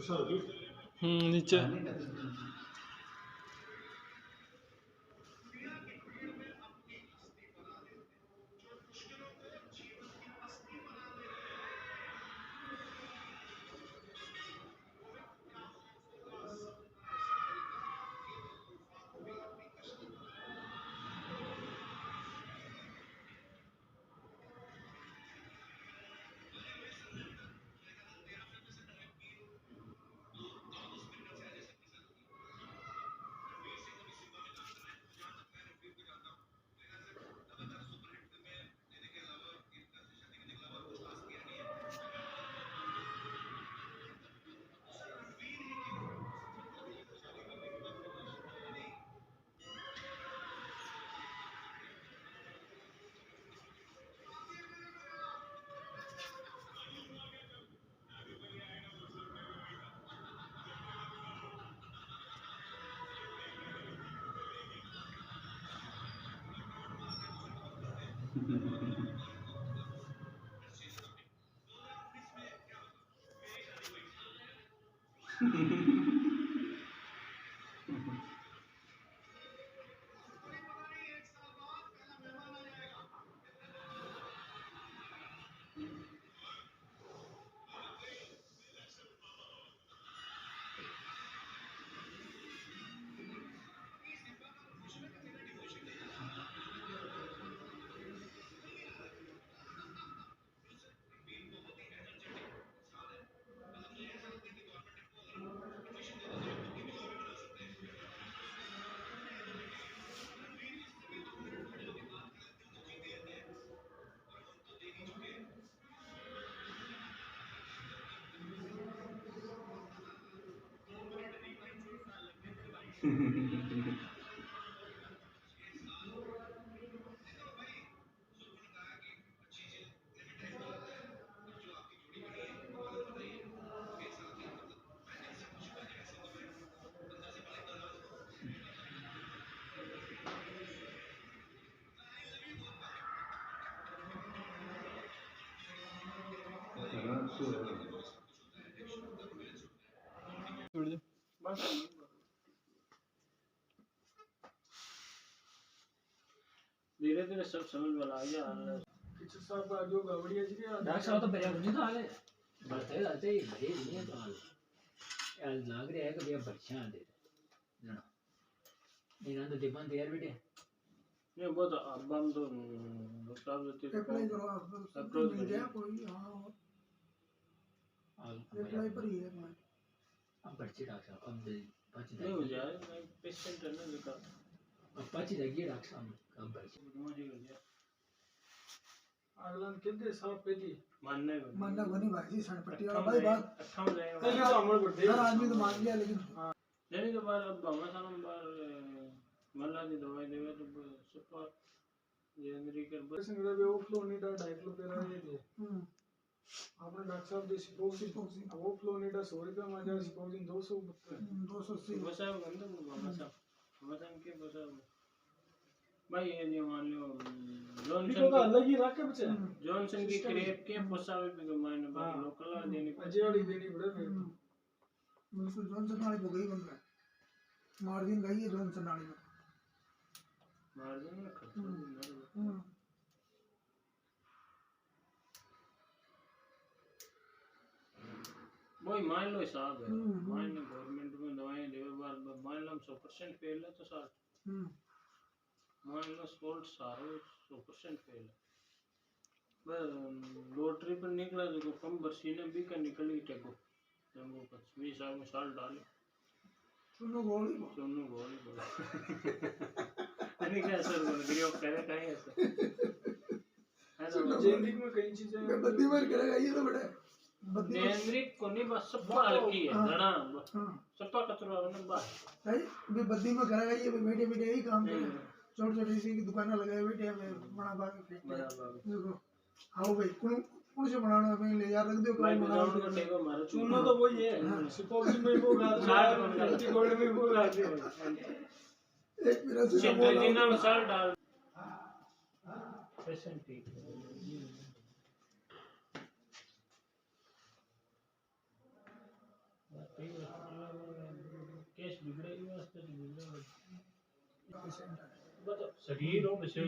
नीचे धीरे धीरे सब समझ वाला आ गया। किसी साहब का जो गवड़िया जी के डॉक्टर साहब तो बेरा नहीं था आले बढ़ते जाते ही भरे नहीं है तो हाल यार लग रहा है कि भैया बच्चा दे ना इन्होंने तो डिमांड दिया बेटे ये बहुत अब हम तो साहब देते अप्लाई करो अप्रोच मिल गया कोई हां अप्लाई पर ही है मैं अब बच्चे डॉक्टर साहब अब बच्चे नहीं हो जाए मैं पेशेंट है ना लेकर अब बच्चे लगी डॉक्टर साहब अब बच्चे मुझे हो गया अगला कितने साहब पे जी मानने बनी भाई सनपट्टी वाला भाई बात अच्छा हो जाएगा तो हमर बर्थडे हर आदमी तो मान लिया लेकिन हां नहीं तो बार अब हमारा सारा बार मल्ला की दवाई देवे तो सुपर जेनरी कर बस मेरा वो फ्लो नहीं था डाइक्लो पे रहा ये थे आपने डॉक्टर साहब दे सिपोक्सी वो फ्लो नहीं था 100 रुपया में जा सिपोक्सी 280 बस है गंदा बस के बस भाई ये जो मान लो जॉनसन का अलग ही रखे बच्चे जॉनसन की क्रेप के पोसावे पे मायने बाकी लोकल देनी अजय वाली देनी पड़े फिर मुझे जॉनसन वाली हो गई बन रहा मार्जिन गई है जॉनसन वाली में मार्जिन में खर्चा वही मान लो हिसाब है मान लो गवर्नमेंट में दवाएं देवे बार मान लो हम 100% फेल है तो 60 मान लो स्पोर्ट सारो 100% फेल है बस लॉटरी पर निकला जो कम बरसीने भी का निकल ही टेको जम्मू का 20 साल में साल डाले चुनो गोली नहीं क्या सर बोल गिरियो करे काहे ऐसा है ना जेनरिक में कई चीजें बद्दी मार करेगा ये तो बड़ा जेनरिक को नहीं बस सप्पा हल्की है घना सप्पा कचरा ना बस है भी बद्दी में करेगा ये बैठे बैठे यही काम करे छोटे छोटे सी की दुकान लगाए बैठे हमें बड़ा बाग देखो आओ भाई कौन से बनाना है ले यार रख दो कोई बनाओ का टेको मारो चुनो तो वही है सिपोक्सी में वो गाल गलती गोल्ड में वो गाल दे एक मेरा से बोला साल डाल पेशेंट ठीक शरीर हो बच्चे